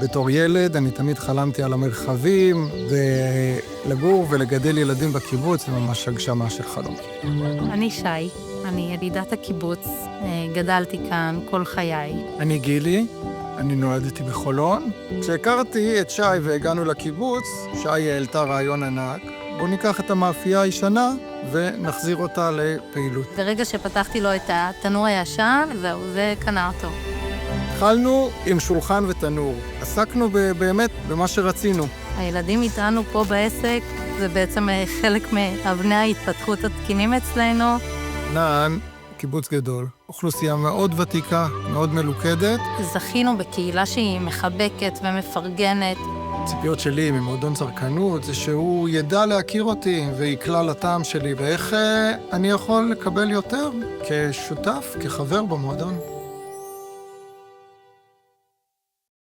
בתור ילד אני תמיד חלמתי על המרחבים, ולגור ולגדל ילדים בקיבוץ, זה ממש הגשמה של חלום. אני שי, אני ילידת הקיבוץ, גדלתי כאן כל חיי. אני גילי, אני נולדתי בחולון. כשהכרתי את שי והגענו לקיבוץ, שי העלתה רעיון ענק. בואו ניקח את המאפייה הישנה ונחזיר אותה לפעילות. ברגע שפתחתי לו את התנור הישן, זהו, זה קנה אותו. התחלנו עם שולחן ותנור. עסקנו באמת במה שרצינו. הילדים איתנו פה בעסק, זה בעצם חלק מאבני ההתפתחות התקינים אצלנו. נען, קיבוץ גדול, אוכלוסייה מאוד ותיקה, מאוד מלוכדת. זכינו בקהילה שהיא מחבקת ומפרגנת. הציפיות שלי ממועדון צרכנות זה שהוא ידע להכיר אותי ויקלע לטעם שלי, ואיך אני יכול לקבל יותר כשותף, כחבר במועדון.